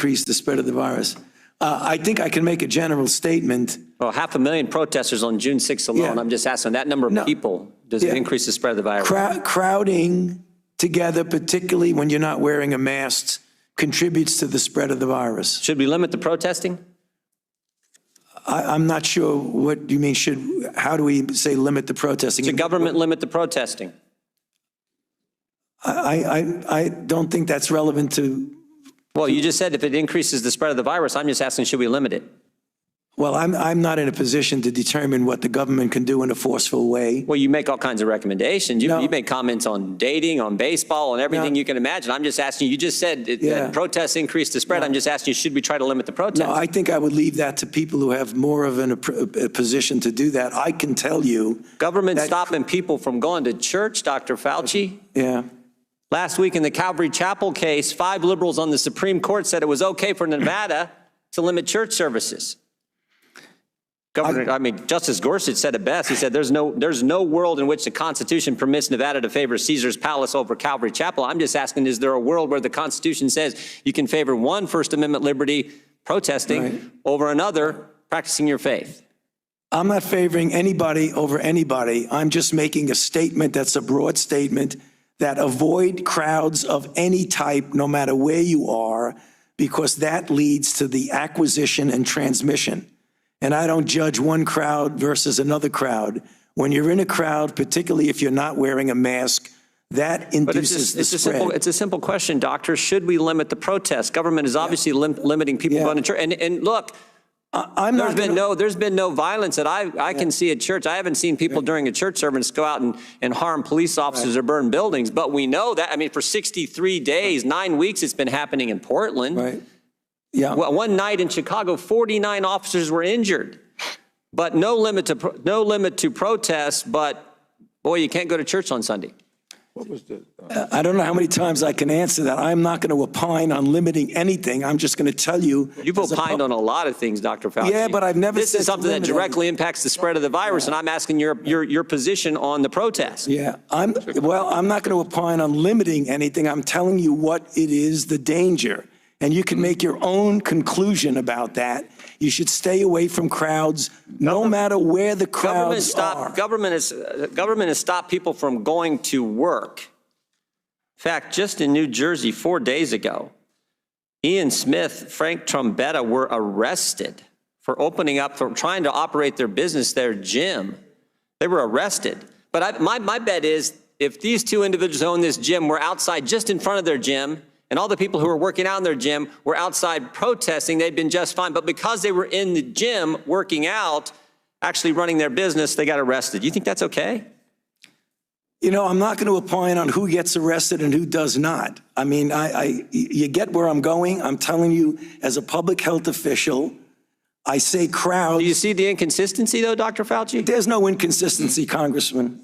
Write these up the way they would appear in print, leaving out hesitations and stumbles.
increase the spread of the virus. I think I can make a general statement. Well, 500,000 protesters on June 6th alone. Yeah. I'm just asking that number of people, does it increase the spread of the virus? Crowding together, particularly when you're not wearing a mask, contributes to the spread of the virus. Should we limit the protesting? I'm not sure what you mean. How do we say limit the protesting? Should government limit the protesting? I don't think that's relevant to. Well, you just said if it increases the spread of the virus, I'm just asking, should we limit it? Well, I'm not in a position to determine what the government can do in a forceful way. Well, you make all kinds of recommendations. You make comments on dating, on baseball, and everything you can imagine. I'm just asking you just said that protests increase the spread. I'm just asking you, should we try to limit the protests? No, I think I would leave that to people who have more of a position to do that. I can tell you. Government stopping people from going to church, Dr. Fauci. Yeah. Last week in the Calvary Chapel case, 5 liberals on the Supreme Court said it was okay for Nevada to limit church services. Justice Gorsuch said it best. He said there's no world in which the Constitution permits Nevada to favor Caesar's Palace over Calvary Chapel. I'm just asking, is there a world where the Constitution says you can favor one First Amendment liberty, protesting, over another, practicing your faith? I'm not favoring anybody over anybody. I'm just making a statement that's a broad statement that avoid crowds of any type, no matter where you are, because that leads to the acquisition and transmission. And I don't judge one crowd versus another crowd. When you're in a crowd, particularly if you're not wearing a mask, that induces the spread. It's a simple question, doctor. Should we limit the protests? Government is obviously limiting people going to church. And look, there's been no violence that I can see at church. I haven't seen people during a church service go out and harm police officers or burn buildings. But we know that, for 63 days, 9 weeks, it's been happening in Portland. Right. Yeah. Well, one night in Chicago, 49 officers were injured, but no limit to protests. But boy, you can't go to church on Sunday. What was the? I don't know how many times I can answer that. I'm not going to opine on limiting anything. I'm just going to tell you. You've opined on a lot of things, Dr. Fauci. Yeah, but I've never. This is something that directly impacts the spread of the virus, and I'm asking your position on the protest. Yeah, I'm not going to opine on limiting anything. I'm telling you what it is, the danger. And you can make your own conclusion about that. You should stay away from crowds, no matter where the crowds are. Government has stopped people from going to work. In fact, just in New Jersey 4 days ago, Ian Smith, Frank Trombetta were arrested for trying to operate their business, their gym. They were arrested. But my bet is if these two individuals who own this gym were outside just in front of their gym, and all the people who were working out in their gym were outside protesting, they'd been just fine. But because they were in the gym working out, actually running their business, they got arrested. Do you think that's okay? I'm not going to opine on who gets arrested and who does not. You get where I'm going. I'm telling you, as a public health official, I say crowds. Do you see the inconsistency, though, Dr. Fauci? There's no inconsistency, Congressman.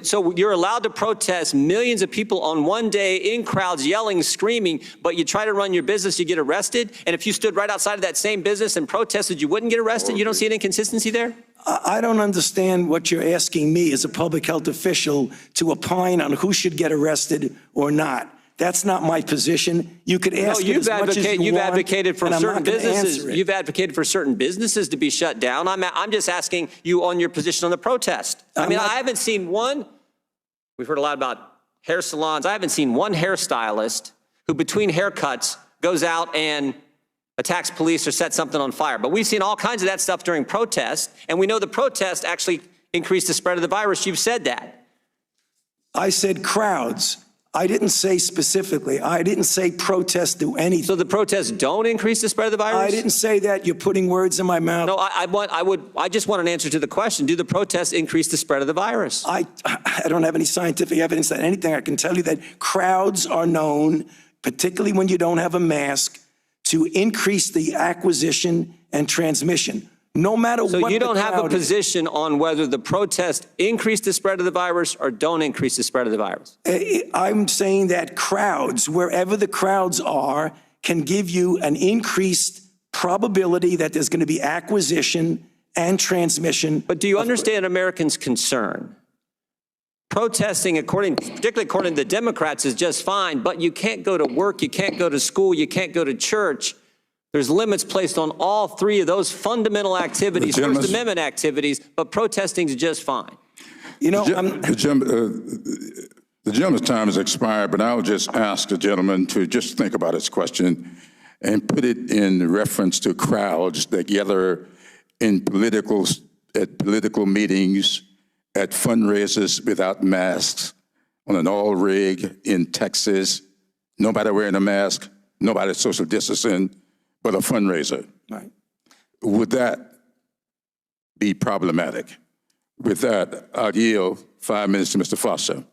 So you're allowed to protest, millions of people on one day in crowds yelling, screaming, but you try to run your business, you get arrested? And if you stood right outside of that same business and protested, you wouldn't get arrested? You don't see an inconsistency there? I don't understand what you're asking me as a public health official to opine on who should get arrested or not. That's not my position. You could ask it as much as you want. You've advocated for certain businesses. You've advocated for certain businesses to be shut down. I'm just asking you on your position on the protest. I haven't seen one. We've heard a lot about hair salons. I haven't seen one hairstylist who, between haircuts, goes out and attacks police or sets something on fire. But we've seen all kinds of that stuff during protests, and we know the protest actually increased the spread of the virus. You've said that. I said crowds. I didn't say specifically. I didn't say protests do anything. So the protests don't increase the spread of the virus? I didn't say that. You're putting words in my mouth. No, I just want an answer to the question. Do the protests increase the spread of the virus? I don't have any scientific evidence that anything. I can tell you that crowds are known, particularly when you don't have a mask, to increase the acquisition and transmission. No matter what. So you don't have a position on whether the protests increase the spread of the virus or don't increase the spread of the virus? I'm saying that crowds, wherever the crowds are, can give you an increased probability that there's going to be acquisition and transmission. But do you understand Americans' concern protesting, particularly according to the Democrats, is just fine, but you can't go to work, you can't go to school, you can't go to church. There's limits placed on all three of those fundamental activities, First Amendment activities, but protesting is just fine. You know, the gentleman's time has expired, but I'll just ask the gentleman to just think about his question and put it in reference to crowds that gather at political meetings, at fundraisers without masks, on an oil rig in Texas, nobody wearing a mask, nobody social distancing, but a fundraiser. right. Would that be problematic? With that, I'll yield 5 minutes to Mr. Foster.